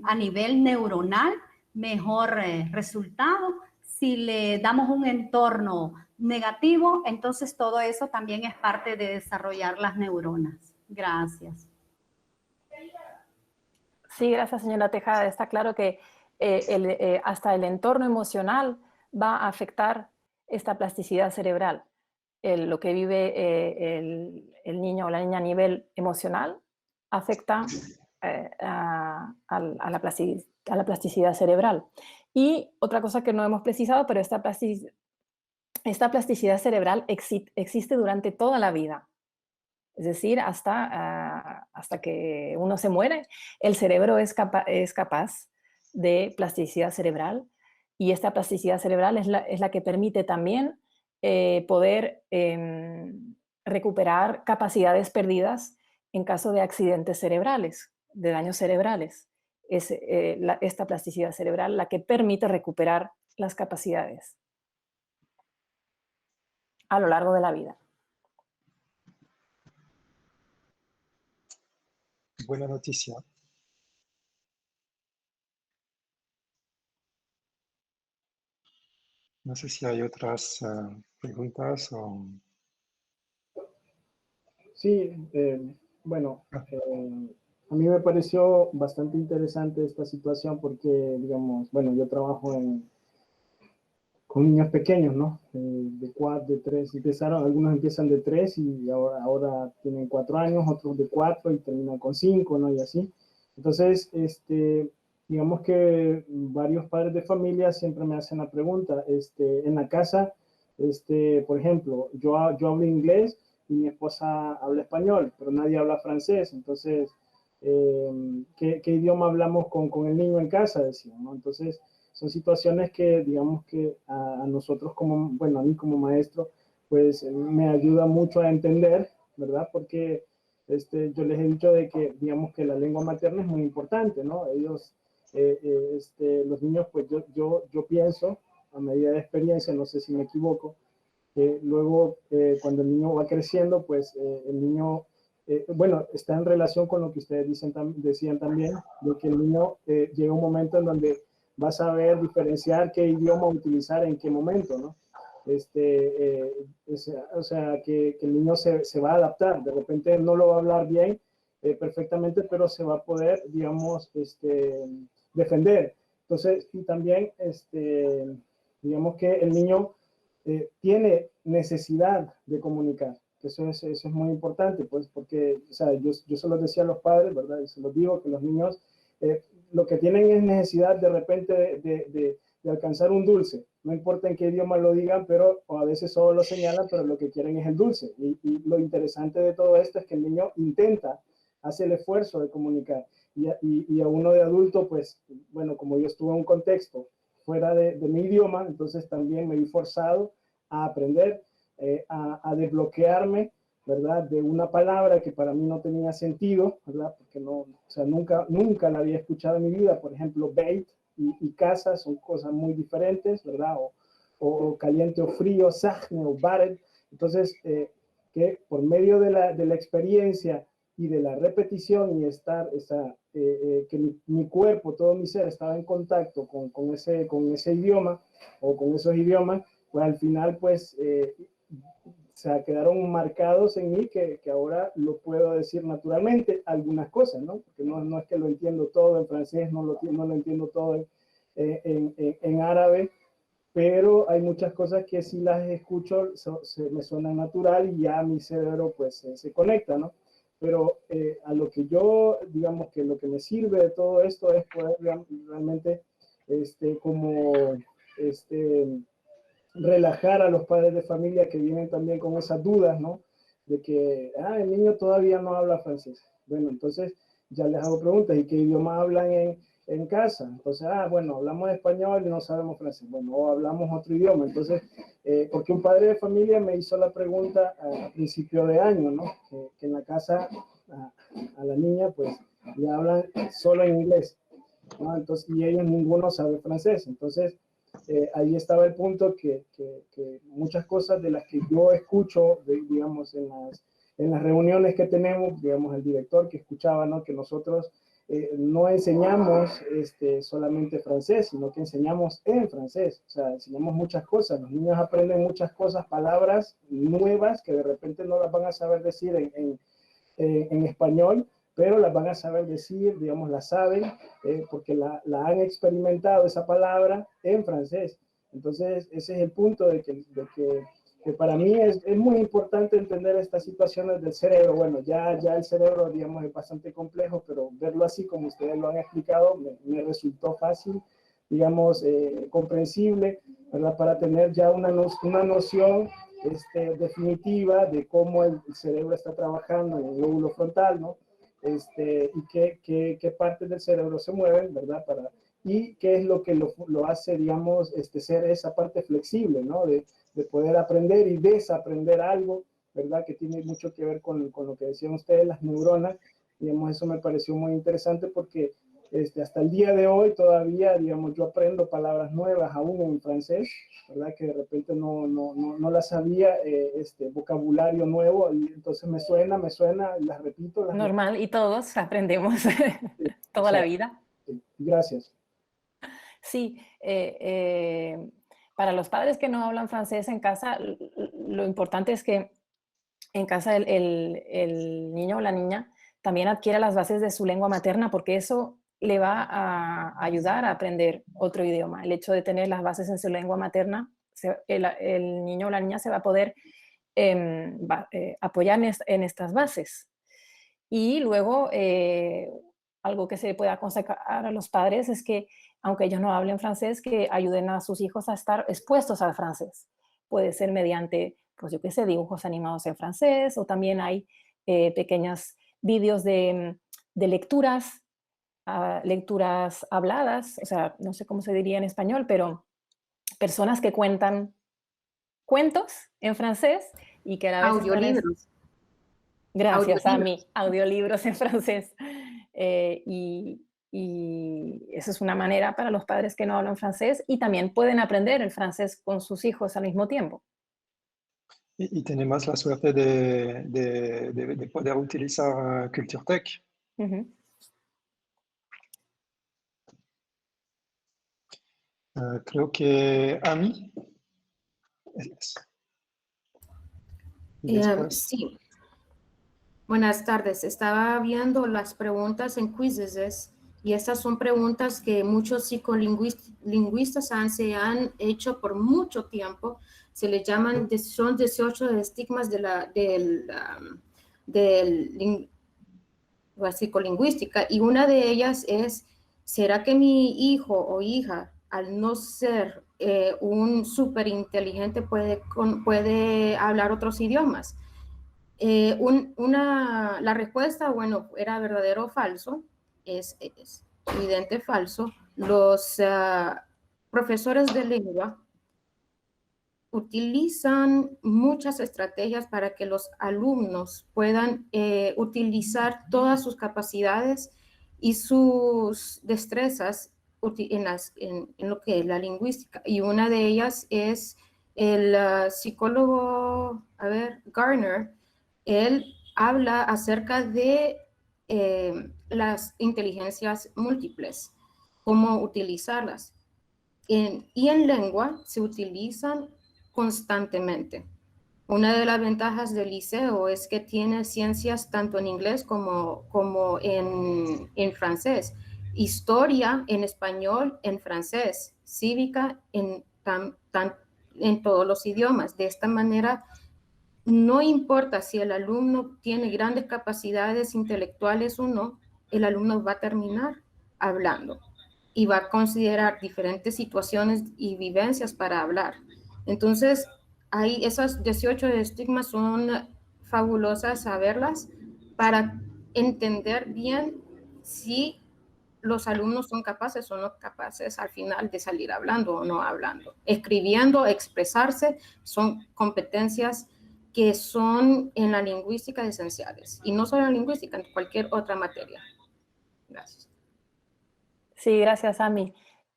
a nivel neuronal mejor resultado. Si le damos un entorno negativo, entonces todo eso también es parte de desarrollar las neuronas. Gracias. Sí, gracias, señora Tejada. Está claro que hasta el entorno emocional va a afectar esta plasticidad cerebral. Lo que vive el niño o la niña a nivel emocional afecta a la plasticidad cerebral. Y otra cosa que no hemos precisado, pero esta plasticidad cerebral existe durante toda la vida. Es decir, hasta que uno se muere, el cerebro es capaz de plasticidad cerebral, y esta plasticidad cerebral es la que permite también poder recuperar capacidades perdidas en caso de accidentes cerebrales, de daños cerebrales. Es esta plasticidad cerebral la que permite recuperar las capacidades a lo largo de la vida. Buena noticia. No sé si hay otras preguntas o... Sí, bueno, a mí me pareció bastante interesante esta situación porque, digamos, bueno, yo trabajo con niños pequeños, ¿no? De 4, de 3, algunos empiezan de 3 y ahora tienen 4 años, otros de 4 y terminan con 5, ¿no? Y así. Entonces, digamos que varios padres de familia siempre me hacen la pregunta, en la casa, por ejemplo, yo hablo inglés y mi esposa habla español, pero nadie habla francés, entonces, ¿qué idioma hablamos con el niño en casa? Decimos, ¿no? Entonces, son situaciones que, digamos que a nosotros como, bueno, a mí como maestro, pues me ayuda mucho a entender, ¿verdad? Porque yo les he dicho de que, digamos que la lengua materna es muy importante, ¿no? Ellos, los niños, pues yo pienso, a medida de experiencia, no sé si me equivoco, luego cuando el niño va creciendo, pues el niño, bueno, está en relación con lo que ustedes decían también, de que el niño llega un momento en donde va a saber diferenciar qué idioma utilizar en qué momento, ¿no? O sea, que el niño se va a adaptar, de repente no lo va a hablar bien perfectamente, pero se va a poder, digamos, defender. Entonces, y también, digamos que el niño tiene necesidad de comunicar. Eso es muy importante, pues, porque, o sea, yo se los decía a los padres, ¿verdad? Y se los digo, que los niños lo que tienen es necesidad de repente de alcanzar un dulce. No importa en qué idioma lo digan, pero o a veces solo lo señalan, pero lo que quieren es el dulce. Y lo interesante de todo esto es que el niño intenta, hace el esfuerzo de comunicar. Y a uno de adulto, pues, bueno, como yo estuve en un contexto fuera de mi idioma, entonces también me vi forzado a aprender, a desbloquearme, ¿verdad? De una palabra que para mí no tenía sentido, ¿verdad? Porque no, o sea, nunca la había escuchado en mi vida. Por ejemplo, bait y casa son cosas muy diferentes, ¿verdad? O caliente o frío, sajne o baret. Entonces, que por medio de la experiencia y de la repetición y estar, que mi cuerpo, todo mi ser estaba en contacto con ese idioma o con esos idiomas, pues al final, pues, o sea, quedaron marcados en mí que ahora lo puedo decir naturalmente, algunas cosas, ¿no? Porque no es que lo entiendo todo en francés, no lo entiendo todo en árabe, pero hay muchas cosas que si las escucho me suenan natural y ya mi cerebro pues se conecta, ¿no? Pero a lo que yo, digamos que lo que me sirve de todo esto es poder realmente como relajar a los padres de familia que vienen también con esas dudas, ¿no? De que, el niño todavía no habla francés. Bueno, entonces ya les hago preguntas, ¿y qué idioma hablan en casa? Entonces, bueno, hablamos español y no sabemos francés. Bueno, o hablamos otro idioma. Entonces, porque un padre de familia me hizo la pregunta a principio de año, ¿no? Que en la casa a la niña, pues, le hablan solo en inglés, ¿no? Entonces, y ellos ninguno sabe francés. Entonces, ahí estaba el punto que muchas cosas de las que yo escucho, digamos, en las reuniones que tenemos, digamos, el director que escuchaba, ¿no? Que nosotros no enseñamos solamente francés, sino que enseñamos en francés. O sea, enseñamos muchas cosas. Los niños aprenden muchas cosas, palabras nuevas que de repente no las van a saber decir en español, pero las van a saber decir, digamos, las saben, porque la han experimentado esa palabra en francés. Entonces, ese es el punto de que para mí es muy importante entender estas situaciones del cerebro. Bueno, ya el cerebro, digamos, es bastante complejo, pero verlo así como ustedes lo han explicado me resultó fácil, digamos, comprensible, ¿verdad? Para tener ya una noción definitiva de cómo el cerebro está trabajando en el lóbulo frontal, ¿no? Y qué partes del cerebro se mueven, ¿verdad? y qué es lo que lo hace, digamos, ser esa parte flexible, ¿no? De poder aprender y desaprender algo, ¿verdad? Que tiene mucho que ver con lo que decían ustedes, las neuronas. Digamos, eso me pareció muy interesante porque hasta el día de hoy todavía, digamos, yo aprendo palabras nuevas aún en francés, ¿verdad? Que de repente no las sabía, vocabulario nuevo, y entonces me suena, las repito. Normal, y todos aprendemos toda o sea, la vida. Gracias. Sí, para los padres que no hablan francés en casa, lo importante es que en casa el niño o la niña también adquiera las bases de su lengua materna, porque eso le va a ayudar a aprender otro idioma. El hecho de tener las bases en su lengua materna, el niño o la niña se va a poder apoyar en estas bases. Y luego, algo que se puede aconsejar a los padres es que, aunque ellos no hablen francés, que ayuden a sus hijos a estar expuestos al francés. Puede ser mediante, pues yo qué sé, dibujos animados en francés, o también hay pequeños vídeos de lecturas, lecturas habladas, o sea, no sé cómo se diría en español, pero personas que cuentan cuentos en francés y que a la vez Audiolibros. Gracias a mí, audiolibros en francés. Y eso es una manera para los padres que no hablan francés, y también pueden aprender el francés con sus hijos al mismo tiempo. Y tenemos la suerte de poder utilizar Culture Tech. Uh-huh. Creo que Ami. Sí. Buenas tardes. Estaba viendo las preguntas en Quizzes y estas son preguntas que muchos psicolingüistas se han hecho por mucho tiempo. Se les llaman, son 18 estigmas de la psicolingüística, y una de ellas es: ¿será que mi hijo o hija, al no ser un superinteligente, puede hablar otros idiomas? La respuesta, bueno, era verdadero o falso. Es evidente falso. Los profesores de lengua utilizan muchas estrategias para que los alumnos puedan utilizar todas sus capacidades y sus destrezas en lo que es la lingüística. Y una de ellas es el psicólogo, Garner. Él habla acerca de las inteligencias múltiples, cómo utilizarlas. Y en lengua se utilizan constantemente. Una de las ventajas del liceo es que tiene ciencias tanto en inglés como en francés. Historia en español, en francés. Cívica en todos los idiomas. De esta manera, no importa si el alumno tiene grandes capacidades intelectuales o no, el alumno va a terminar hablando y va a considerar diferentes situaciones y vivencias para hablar. Entonces, esas 18 estigmas son fabulosas saberlas para entender bien si los alumnos son capaces o no capaces al final de salir hablando o no hablando. Escribiendo, expresarse, son competencias que son en la lingüística esenciales, y no solo en la lingüística, en cualquier otra materia. Gracias. Sí, gracias, Ami.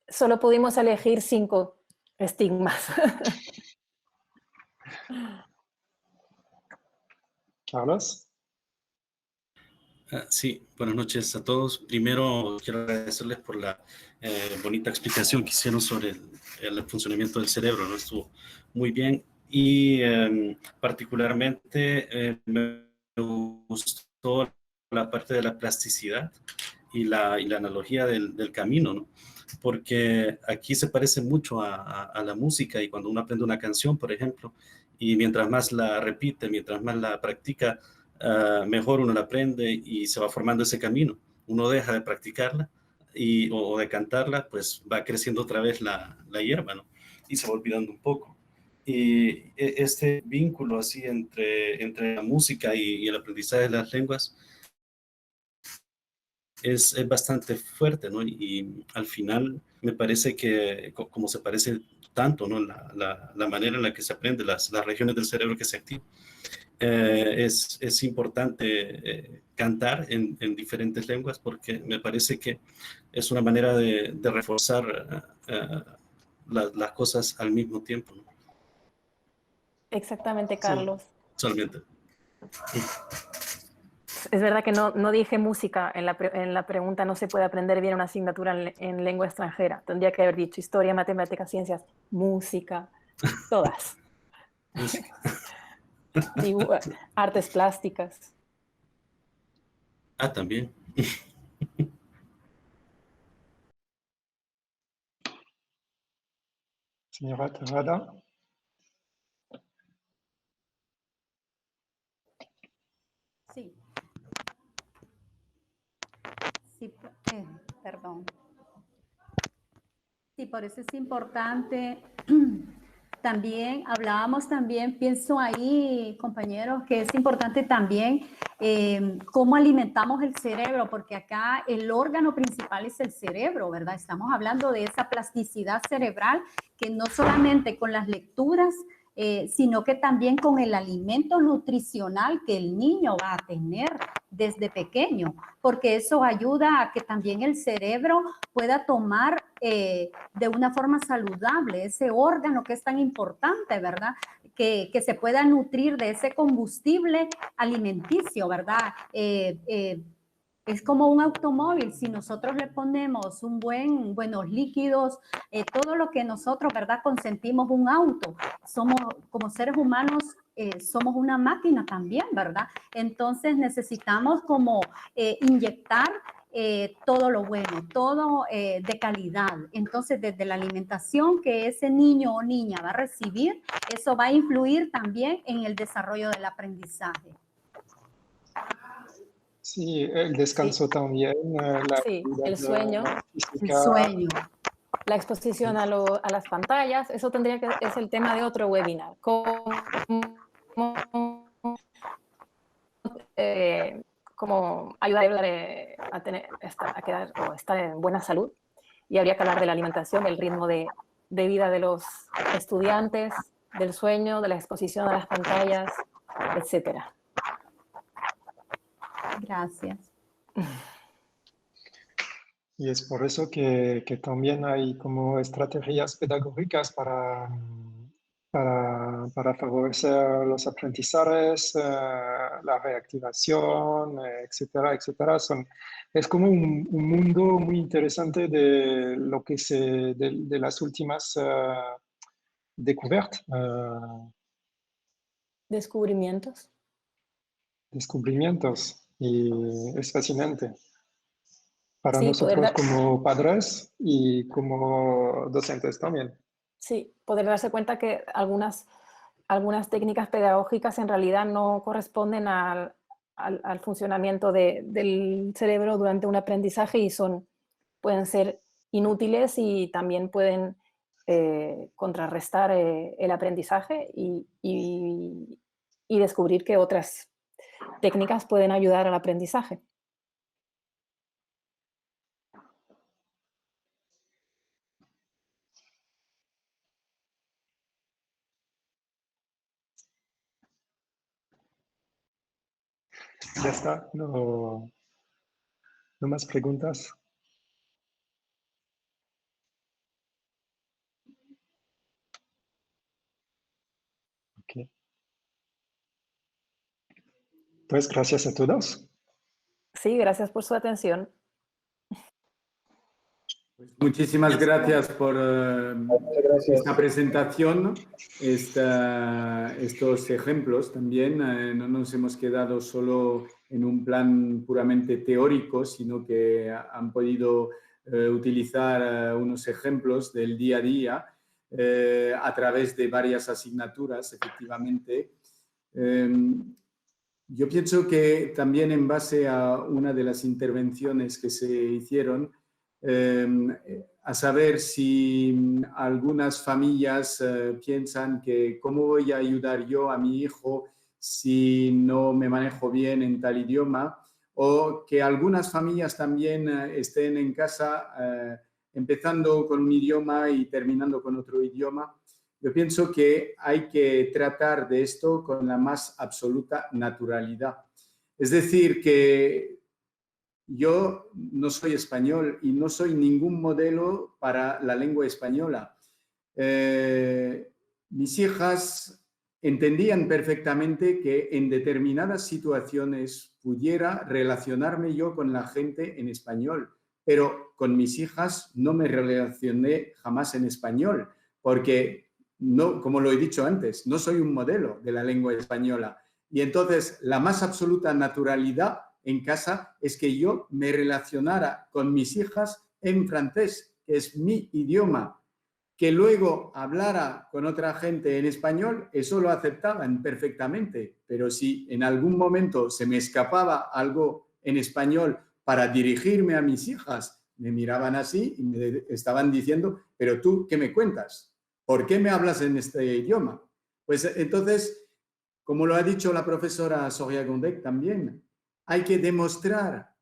Solo pudimos elegir 5 estigmas. Carlos. Sí, buenas noches a todos. Primero quiero agradecerles por la bonita explicación que hicieron sobre el funcionamiento del cerebro, ¿no? Estuvo muy bien, y particularmente me gustó la parte de la plasticidad y la analogía del camino, ¿no? Porque aquí se parece mucho a la música, y cuando uno aprende una canción, por ejemplo, y mientras más la repite, mientras más la practica, mejor uno la aprende y se va formando ese camino. Uno deja de practicarla o de cantarla, pues va creciendo otra vez la hierba, ¿no? Y se va olvidando un poco. Y este vínculo así entre la música y el aprendizaje de las lenguas es bastante fuerte, ¿no? Y al final me parece que, como se parece tanto, ¿no? La manera en la que se aprende, las regiones del cerebro que se activan, es importante cantar en diferentes lenguas, porque me parece que es una manera de reforzar las cosas al mismo tiempo, ¿no? Exactamente, Carlos. Sí, solamente. Es verdad que no dije música en la pregunta, no se puede aprender bien una asignatura en lengua extranjera. Tendría que haber dicho historia, matemáticas, ciencias, música, todas. Artes plásticas. Ah, también. Señora Terrada. Sí. Sí, perdón. Sí, por eso es importante. También hablábamos también, pienso ahí, compañeros, que es importante también cómo alimentamos el cerebro, porque acá el órgano principal es el cerebro, ¿verdad? Estamos hablando de esa plasticidad cerebral que no solamente con las lecturas, sino que también con el alimento nutricional que el niño va a tener desde pequeño, porque eso ayuda a que también el cerebro pueda tomar de una forma saludable ese órgano que es tan importante, ¿verdad? Que se pueda nutrir de ese combustible alimenticio, ¿verdad? Es como un automóvil, si nosotros le ponemos buenos líquidos, todo lo que nosotros, ¿verdad? Consentimos un auto, somos como seres humanos, somos una máquina también, ¿verdad? Entonces necesitamos como inyectar todo lo bueno, todo de calidad. Entonces, desde la alimentación que ese niño o niña va a recibir, eso va a influir también en el desarrollo del aprendizaje. Sí, el descanso también. Sí, el sueño. Física. El sueño. La exposición a las pantallas, eso es el tema de otro webinar. Cómo ayudar a estar en buena salud. Y habría que hablar de la alimentación, del ritmo de vida de los estudiantes, del sueño, de la exposición a las pantallas, etcétera. Gracias. Y es por eso que también hay como estrategias pedagógicas para favorecer los aprendizajes, la reactivación, etcétera, etcétera. Es como un mundo muy interesante de lo que de las últimas Descubrimientos. Descubrimientos. Y es fascinante para Sí, nosotros como padres y como docentes también. Sí, poder darse cuenta que algunas técnicas pedagógicas en realidad no corresponden al funcionamiento del cerebro durante un aprendizaje y pueden ser inútiles y también pueden contrarrestar el aprendizaje y descubrir que otras técnicas pueden ayudar al aprendizaje. Ya está, no más preguntas. Okay. Pues gracias a todos. Sí, gracias por su atención. Muchísimas gracias por esta presentación, estos ejemplos también. No nos hemos quedado solo en un plan puramente teórico, sino que han podido utilizar unos ejemplos del día a día a través de varias asignaturas, efectivamente. Yo pienso que también en base a una de las intervenciones que se hicieron, a saber si algunas familias piensan que cómo voy a ayudar yo a mi hijo si no me manejo bien en tal idioma, o que algunas familias también estén en casa empezando con un idioma y terminando con otro idioma. Yo pienso que hay que tratar de esto con la más absoluta naturalidad. Es decir, que yo no soy español y no soy ningún modelo para la lengua española. Mis hijas entendían perfectamente que en determinadas situaciones pudiera relacionarme yo con la gente en español, pero con mis hijas no me relacioné jamás en español, porque no, como lo he dicho antes, no soy un modelo de la lengua española. Y entonces la más absoluta naturalidad en casa es que yo me relacionara con mis hijas en francés, que es mi idioma. Que luego hablara con otra gente en español, eso lo aceptaban perfectamente, pero si en algún momento se me escapaba algo en español para dirigirme a mis hijas, me miraban así y me estaban diciendo, pero tú, ¿qué me cuentas? ¿Por qué me hablas en este idioma? Pues entonces, como lo ha dicho la profesora Soria Gondek también, hay que demostrar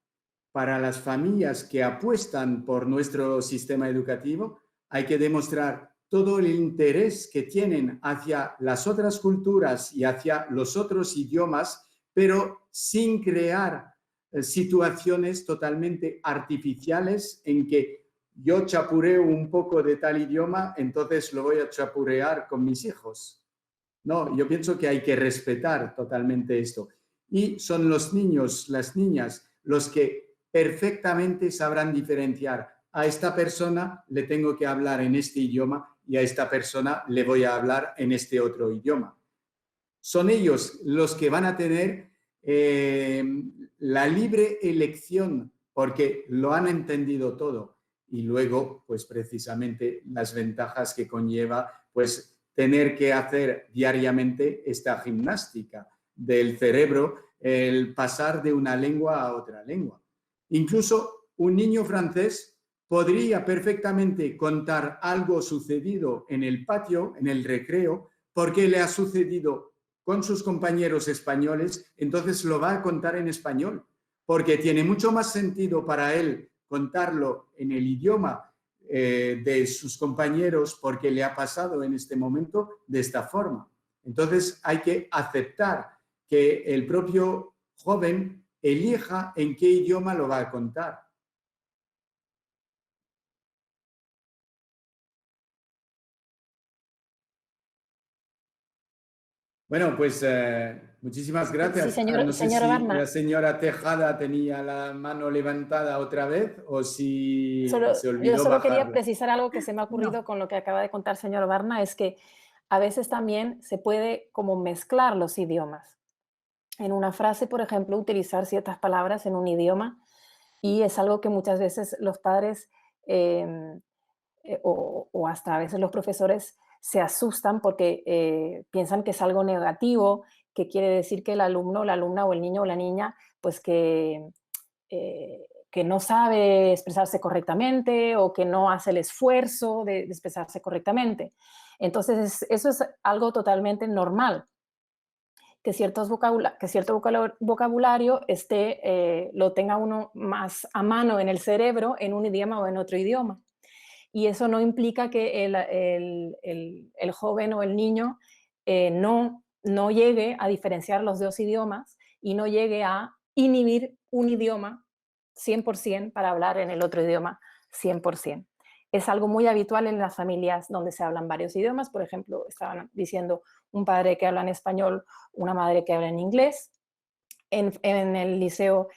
para las familias que apuestan por nuestro sistema educativo, hay que demostrar todo el interés que tienen hacia las otras culturas y hacia los otros idiomas, pero sin crear situaciones totalmente artificiales en que yo chapureo un poco de tal idioma, entonces lo voy a chapurear con mis hijos. No, yo pienso que hay que respetar totalmente esto. Y son los niños, las niñas, los que perfectamente sabrán diferenciar. A esta persona le tengo que hablar en este idioma y a esta persona le voy a hablar en este otro idioma. Son ellos los que van a tener la libre elección porque lo han entendido todo. Y luego, pues precisamente las ventajas que conlleva, pues tener que hacer diariamente esta gimnástica del cerebro, el pasar de una lengua a otra lengua. Incluso un niño francés podría perfectamente contar algo sucedido en el patio, en el recreo, porque le ha sucedido con sus compañeros españoles, entonces lo va a contar en español, porque tiene mucho más sentido para él contarlo en el idioma de sus compañeros porque le ha pasado en este momento de esta forma. Entonces hay que aceptar que el propio joven elija en qué idioma lo va a contar. Bueno, pues muchísimas gracias. Sí, señor, No sé señor si Barna. la señora Tejada tenía la mano levantada otra vez o si se Yo olvidó solo quería bajarla. precisar algo que se me ha ocurrido con lo que acaba de contar señor Barna, es que a veces también se puede como mezclar los idiomas. En una frase, por ejemplo, utilizar ciertas palabras en un idioma y es algo que muchas veces los padres em, o hasta a veces los profesores se asustan porque piensan que es algo negativo, que quiere decir que el alumno, la alumna o el niño o la niña, pues que no sabe expresarse correctamente o que no hace el esfuerzo de expresarse correctamente. Entonces, eso es algo totalmente normal, que cierto vocabulario lo tenga uno más a mano en el cerebro en un idioma o en otro idioma. Y eso no implica que el joven o el niño no llegue a diferenciar los dos idiomas y no llegue a inhibir un idioma 100% para hablar en el otro idioma 100%. Es algo muy habitual en las familias donde se hablan varios idiomas. Por ejemplo, estaban diciendo un padre que habla en español, una madre que habla en inglés. En el liceo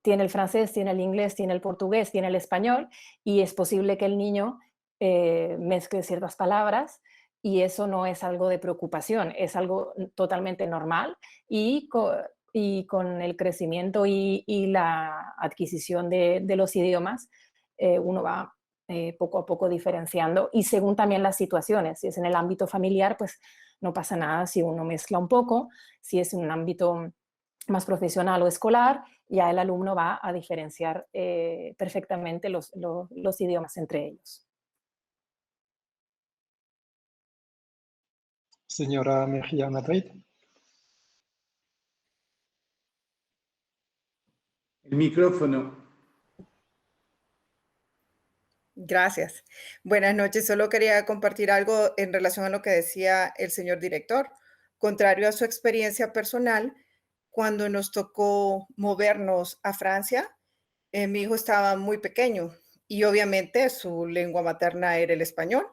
tiene el francés, tiene el inglés, tiene el portugués, tiene el español, y es posible que el niño mezcle ciertas palabras y eso no es algo de preocupación, es algo totalmente normal y con el crecimiento y la adquisición de los idiomas, uno va poco a poco diferenciando y según también las situaciones. Si es en el ámbito familiar, pues no pasa nada si uno mezcla un poco, si es en un ámbito más profesional o escolar, ya el alumno va a diferenciar perfectamente los idiomas entre ellos. Señora Mejía Madrid. El micrófono. Gracias. Buenas noches. Solo quería compartir algo en relación a lo que decía el señor director. Contrario a su experiencia personal, cuando nos tocó movernos a Francia, mi hijo estaba muy pequeño y obviamente su lengua materna era el español.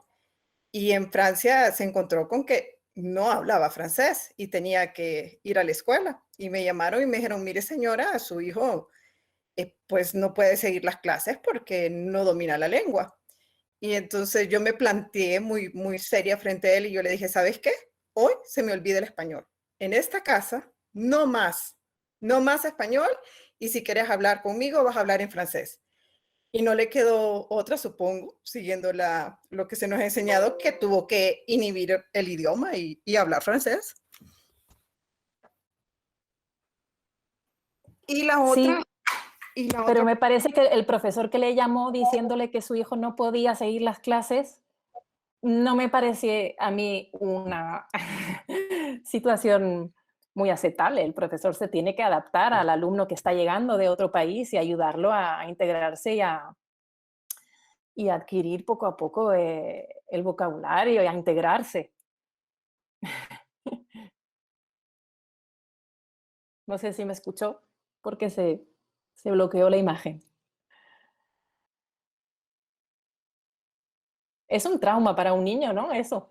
Y en Francia se encontró con que no hablaba francés y tenía que ir a la escuela. Y me llamaron y me dijeron, mire señora, su hijo pues no puede seguir las clases porque no domina la lengua. Y entonces yo me planteé muy seria frente a él y yo le dije, ¿sabes qué? Hoy se me olvida el español. En esta casa, no más español y si quieres hablar conmigo vas a hablar en francés. Y no le quedó otra, supongo, siguiendo lo que se nos ha enseñado, que tuvo que inhibir el idioma y hablar francés. Y la otra... Sí. Pero me parece que el profesor que le llamó diciéndole que su hijo no podía seguir las clases, no me parece a mí una situación muy aceptable. El profesor se tiene que adaptar al alumno que está llegando de otro país y ayudarlo a integrarse y a adquirir poco a poco el vocabulario y a integrarse. No sé si me escuchó porque se bloqueó la imagen. Es un trauma para un niño, ¿no? Eso.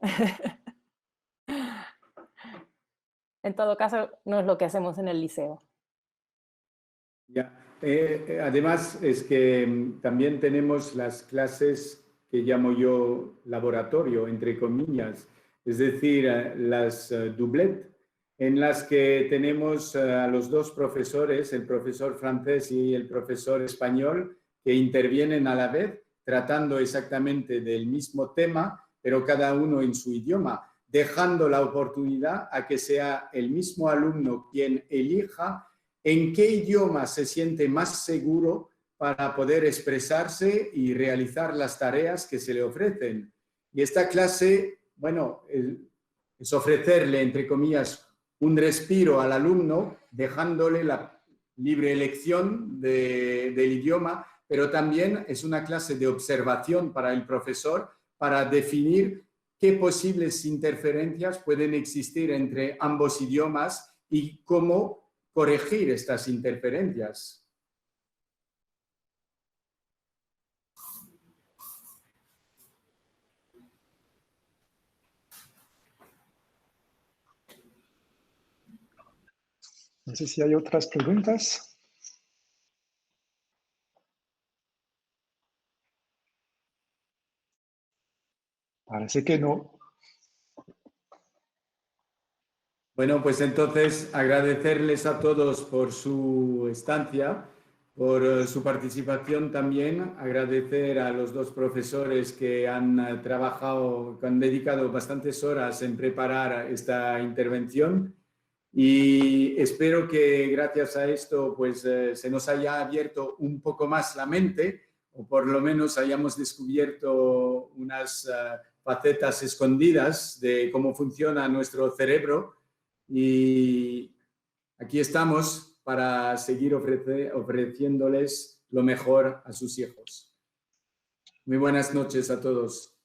En todo caso, no es lo que hacemos en el liceo. Ya. Además, es que también tenemos las clases que llamo yo laboratorio, entre comillas, es decir, las doublettes, en las que tenemos a los dos profesores, el profesor francés y el profesor español, que intervienen a la vez, tratando exactamente del mismo tema, pero cada uno en su idioma, dejando la oportunidad a que sea el mismo alumno quien elija en qué idioma se siente más seguro para poder expresarse y realizar las tareas que se le ofrecen. Y esta clase, bueno, es ofrecerle, entre comillas, un respiro al alumno, dejándole la libre elección del idioma, pero también es una clase de observación para el profesor para definir qué posibles interferencias pueden existir entre ambos idiomas y cómo corregir estas interferencias. No sé si hay otras preguntas. Parece que no. Bueno, pues entonces agradecerles a todos por su estancia, por su participación también, agradecer a los dos profesores que han trabajado, que han dedicado bastantes horas en preparar esta intervención y espero que gracias a esto pues se nos haya abierto un poco más la mente o por lo menos hayamos descubierto unas facetas escondidas de cómo funciona nuestro cerebro. Y aquí estamos para seguir ofreciéndoles lo mejor a sus hijos. Muy buenas noches a todos.